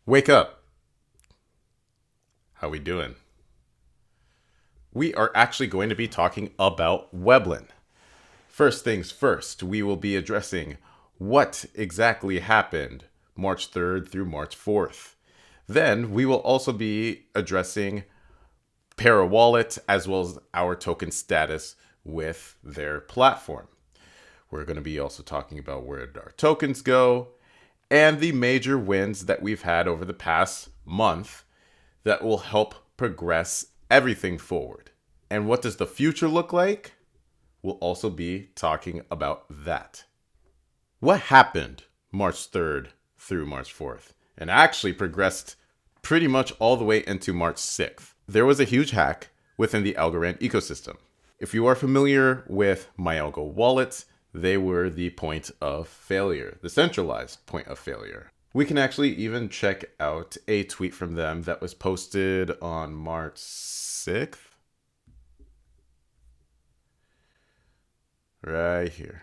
Wake up. How we doing? We are actually going to be talking about Webblen. First things first, we will be addressing what exactly happened March 3rd through March 4th. Then we will also be addressing Pera wallet as well as our token status with their platform. We're going to be also talking about where our tokens go and the major wins that we've had over the past month that will help progress everything forward. And what does the future look like? We'll also be talking about that. What happened March 3rd through March 4th and actually progressed pretty much all the way into March 6th? There was a huge hack within the Algorand ecosystem. If you are familiar with MyAlgo wallets, they were the point of failure, the centralized point of failure. We can actually even check out a tweet from them that was posted on March 6th. Right here.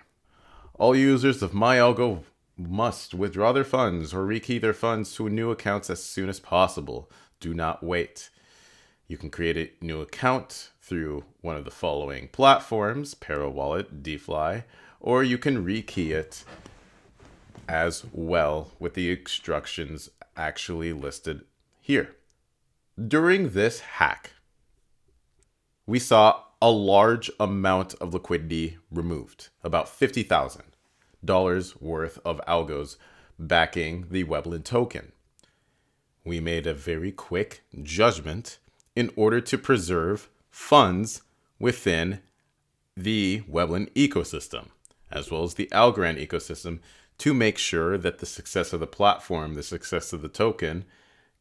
All users of MyAlgo must withdraw their funds or rekey their funds to new accounts as soon as possible. Do not wait. You can create a new account through one of the following platforms, Pera Wallet, DeFi, or you can rekey it as well with the instructions actually listed here. During this hack, we saw a large amount of liquidity removed, about $50,000 worth of Algos backing the Webblen token. We made a very quick judgment in order to preserve funds within the Webblen ecosystem, as well as the Algorand ecosystem, to make sure that the success of the platform, the success of the token,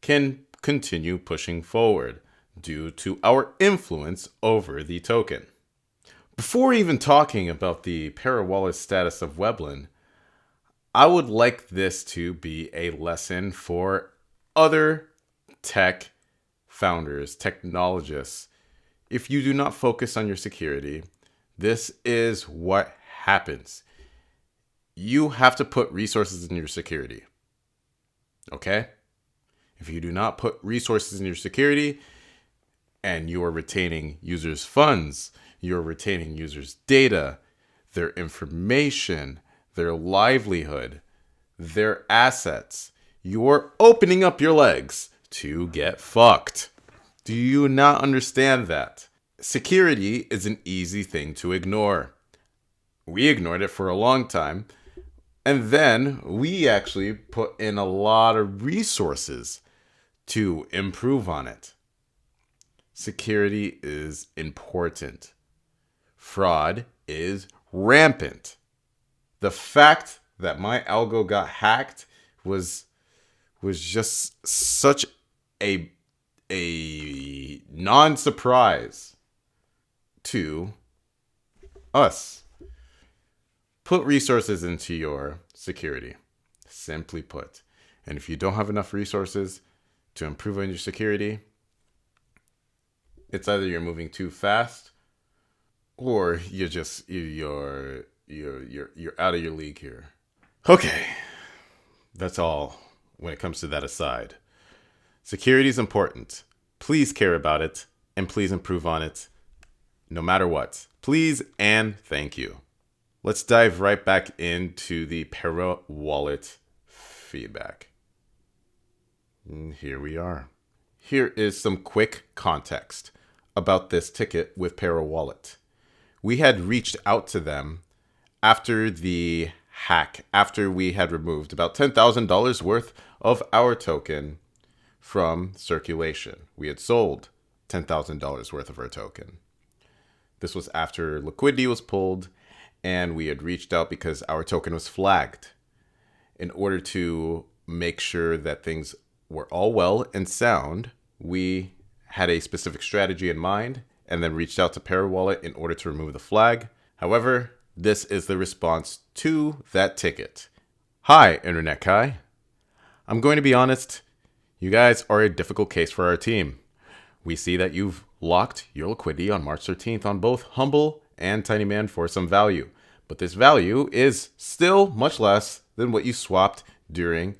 can continue pushing forward due to our influence over the token. Before even talking about the Pera wallet status of Webblen, I would like this to be a lesson for other tech founders, technologists. If you do not focus on your security, this is what happens. You have to put resources in your security. Okay? If you do not put resources in your security and you are retaining users' funds, you're retaining users' data, their information, their livelihood, their assets, you're opening up your legs to get fucked. Do you not understand that? Security is an easy thing to ignore. We ignored it for a long time, and then we actually put in a lot of resources to improve on it. Security is important. Fraud is rampant. The fact that my algo got hacked was just such a non-surprise to us. Put resources into your security, simply put. And if you don't have enough resources to improve on your security, it's either you're moving too fast or you're out of your league here. Okay, that's all when it comes to that aside. Security is important. Please care about it and please improve on it no matter what. Please and thank you. Let's dive right back into the Pera wallet feedback. And here we are. Here is some quick context about this ticket with Pera wallet. We had reached out to them after the hack, after we had removed about $10,000 worth of our token from circulation. We had sold $10,000 worth of our token. This was after liquidity was pulled, and we had reached out because our token was flagged. In order to make sure that things were all well and sound, we had a specific strategy in mind and then reached out to Pera wallet in order to remove the flag. However, this is the response to that ticket. Hi, Internet Kai. I'm going to be honest, you guys are a difficult case for our team. We see that you've locked your liquidity on March 13th on both Humble and Tinyman for some value. But this value is still much less than what you swapped during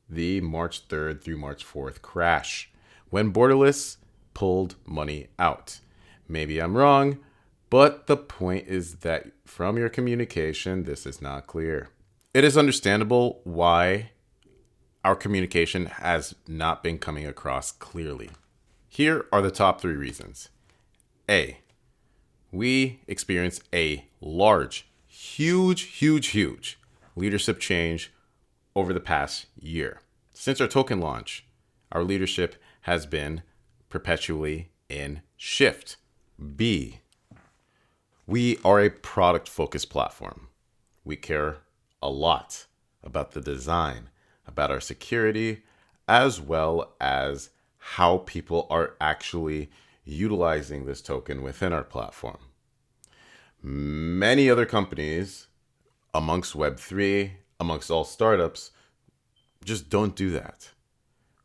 the March 3rd through March 4th crash when Borderless pulled money out. Maybe I'm wrong, but the point is that from your communication, this is not clear. It is understandable why our communication has not been coming across clearly. Here are the top 3 reasons. A, we experienced a large, huge leadership change over the past year. Since our token launch, our leadership has been perpetually in shift. B, we are a product-focused platform. We care a lot about the design, about our security, as well as how people are actually utilizing this token within our platform. Many other companies amongst Web3, amongst all startups, just don't do that.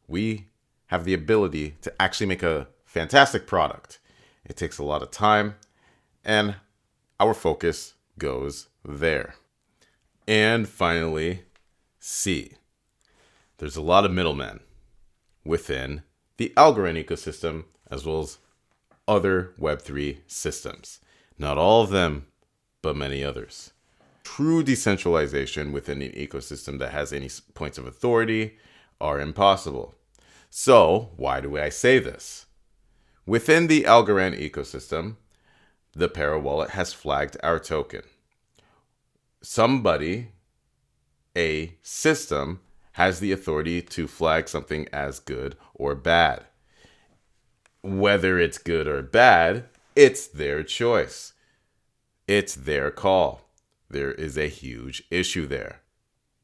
We have the ability to actually make a fantastic product. It takes a lot of time, and our focus goes there. And finally, C, there's a lot of middlemen within the Algorand ecosystem, as well as other Web3 systems. Not all of them, but many others. True decentralization within an ecosystem that has any points of authority are impossible. So, why do I say this? Within the Algorand ecosystem, the Pera wallet has flagged our token. Somebody, a system, has the authority to flag something as good or bad. Whether it's good or bad, it's their choice. It's their call. There is a huge issue there.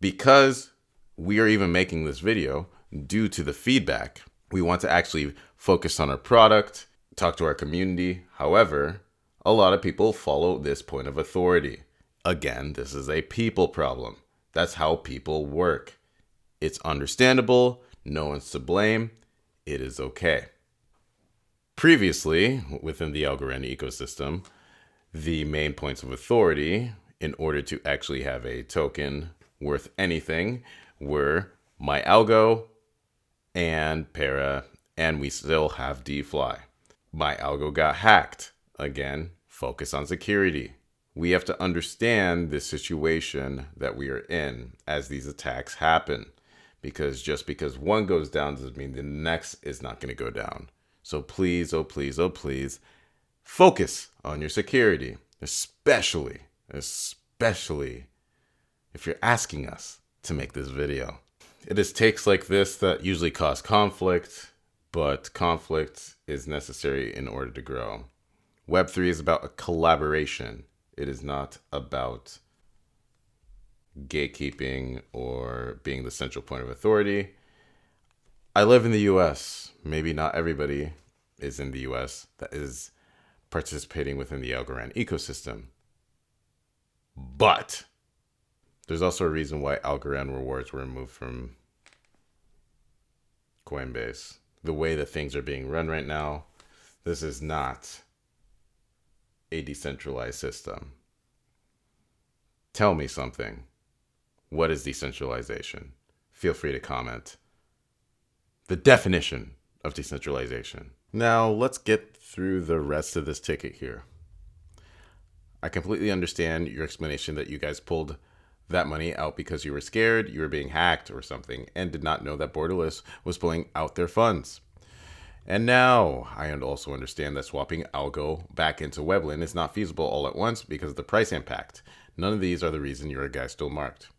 Because we are even making this video due to the feedback, we want to actually focus on our product, talk to our community. However, a lot of people follow this point of authority. Again, this is a people problem. That's how people work. It's understandable. No one's to blame. It is okay. Previously, within the Algorand ecosystem, the main points of authority in order to actually have a token worth anything were my algo and Pera, and we still have DFly. My algo got hacked. Again, focus on security. We have to understand the situation that we are in as these attacks happen, because just because one goes down doesn't mean the next is not going to go down. So please, oh please, oh please, focus on your security, especially if you're asking us to make this video. It is takes like this that usually cause conflict, but conflict is necessary in order to grow. Web3 is about a collaboration. It is not about gatekeeping or being the central point of authority. I live in the US. Maybe not everybody is in the US that is participating within the Algorand ecosystem. But there's also a reason why Algorand rewards were removed from Coinbase. The way that things are being run right now, this is not a decentralized system. Tell me something. What is decentralization? Feel free to comment. The definition of decentralization. Now, let's get through the rest of this ticket here. I completely understand your explanation that you guys pulled that money out because you were scared, you were being hacked or something, and did not know that Borderless was pulling out their funds. And now, I also understand that swapping Algo back into Webblen is not feasible all at once because of the price impact. None of these are the reason your guys still marked.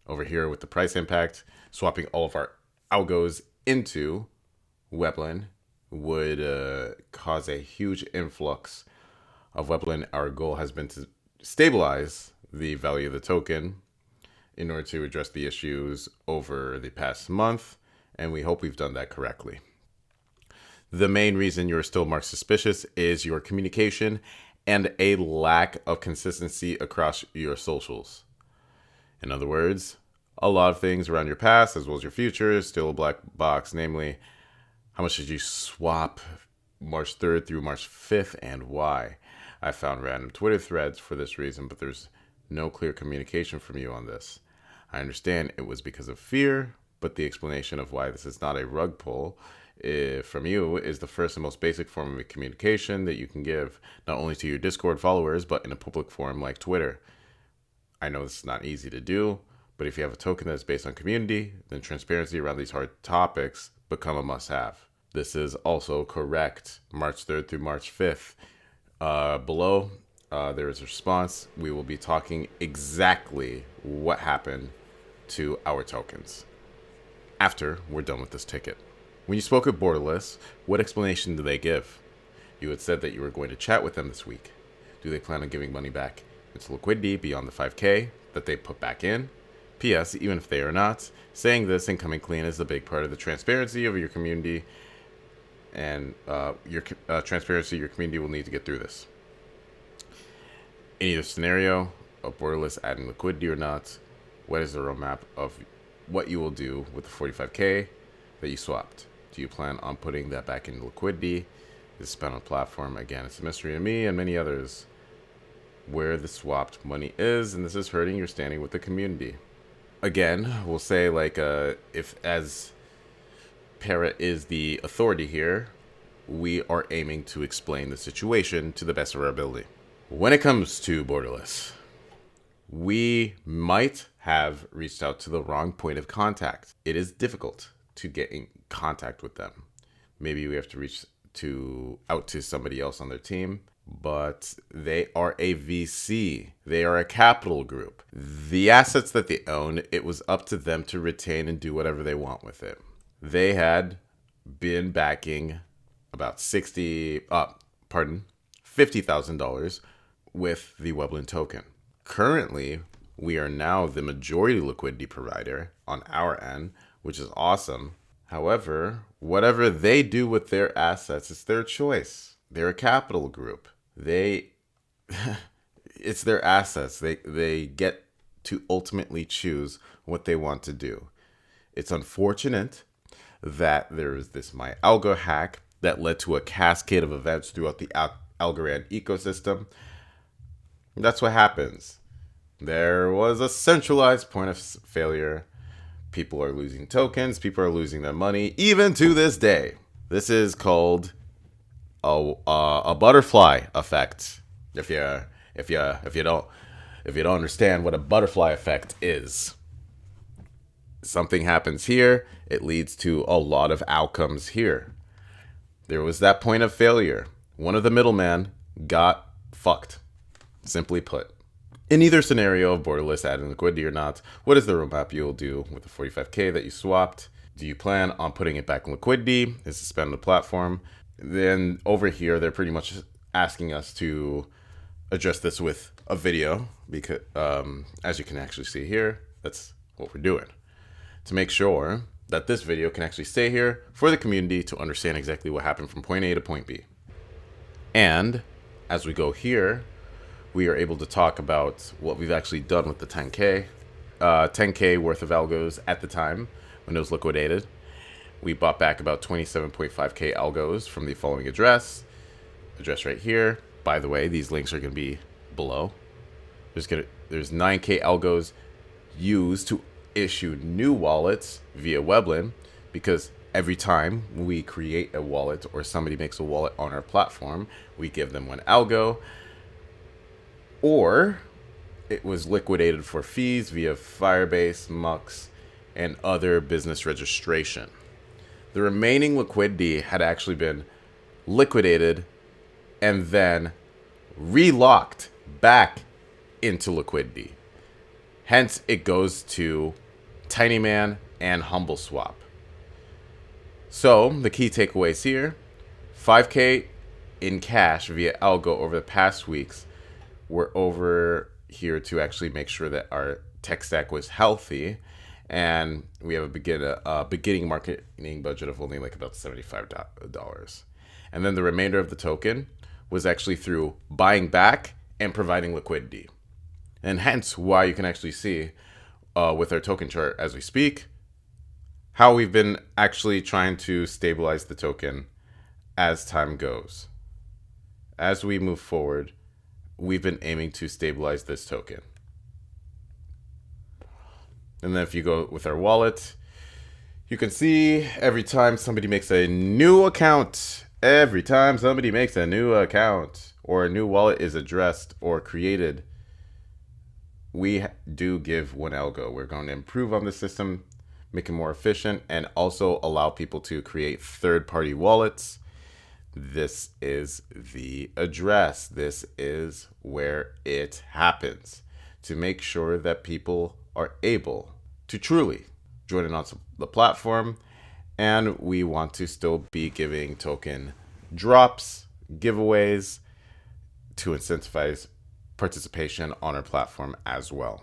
Over here with the price impact, swapping all of our Algos into Webblen would cause a huge influx of Webblen. Our goal has been to stabilize the value of the token in order to address the issues over the past month, and we hope we've done that correctly. The main reason you're still marked suspicious is your communication and a lack of consistency across your socials. In other words, a lot of things around your past as well as your future is still a black box, namely, how much did you swap March 3rd through March 5th and why? I found random Twitter threads for this reason, but there's no clear communication from you on this. I understand it was because of fear, but the explanation of why this is not a rug pull from you is the first and most basic form of communication that you can give, not only to your Discord followers, but in a public forum like Twitter. I know this is not easy to do, but if you have a token that is based on community, then transparency around these hard topics become a must-have. This is also correct. March 3rd through March 5th. Below, there is a response. We will be talking exactly what happened to our tokens after we're done with this ticket. When you spoke with Borderless, what explanation did they give? You had said that you were going to chat with them this week. Do they plan on giving money back into liquidity beyond the 5K that they put back in? P.S. Even if they are not, saying this and coming clean is a big part of the transparency of your community, and your transparency your community will need to get through this. In either scenario, of Borderless adding liquidity or not, what is the roadmap of what you will do with the 45K that you swapped? Do you plan on putting that back into liquidity? Is spent on the platform? Again, it's a mystery to me and many others where the swapped money is, and this is hurting your standing with the community. Again, we'll say if as Pera is the authority here, we are aiming to explain the situation to the best of our ability. When it comes to Borderless, we might have reached out to the wrong point of contact. It is difficult to get in contact with them. Maybe we have to reach out to somebody else on their team, but they are a VC. They are a capital group. The assets that they own, it was up to them to retain and do whatever they want with it. They had been backing about $50,000 with the Webblen token. Currently, we are now the majority liquidity provider on our end, which is awesome. However, whatever they do with their assets, it's their choice. They're a capital group. It's their assets. They get to ultimately choose what they want to do. It's unfortunate that there is this my algo hack that led to a cascade of events throughout the Algorand ecosystem. That's what happens. There was a centralized point of failure. People are losing tokens. People are losing their money, even to this day. This is called a butterfly effect. If you don't understand what a butterfly effect is, something happens here. It leads to a lot of outcomes here. There was that point of failure. One of the middlemen got fucked, simply put. In either scenario of Borderless adding liquidity or not, what is the roadmap you'll do with the 45K that you swapped? Do you plan on putting it back in liquidity? Is it spent on the platform? Then over here, they're pretty much asking us to address this with a video because, as you can actually see here, that's what we're doing. To make sure that this video can actually stay here for the community to understand exactly what happened from point A to point B. And as we go here, we are able to talk about what we've actually done with the 10K. 10K worth of Algos at the time when it was liquidated. We bought back about 27.5K Algos from the following address right here. By the way, these links are going to be below. There's 9K Algos used to issue new wallets via Webblen, because every time we create a wallet or somebody makes a wallet on our platform, we give them one algo, or it was liquidated for fees via Firebase, Mux, and other business registration. The remaining liquidity had actually been liquidated and then relocked back into liquidity. Hence, it goes to Tinyman and Humble Swap. So, the key takeaways here: 5K in cash via Algo over the past weeks. We're over here to actually make sure that our tech stack was healthy, and we have a beginning marketing budget of only like about $75. And then the remainder of the token was actually through buying back and providing liquidity. And hence why you can actually see with our token chart as we speak, how we've been actually trying to stabilize the token as time goes. As we move forward, we've been aiming to stabilize this token. And then if you go with our wallet, You can see every time somebody makes a new account, or a new wallet is addressed or created, we do give one algo. We're going to improve on the system, make it more efficient, and also allow people to create third-party wallets. This is the address. This is where it happens, to make sure that people are able to truly join in on the platform. And we want to still be giving token drops, giveaways, to incentivize participation on our platform as well.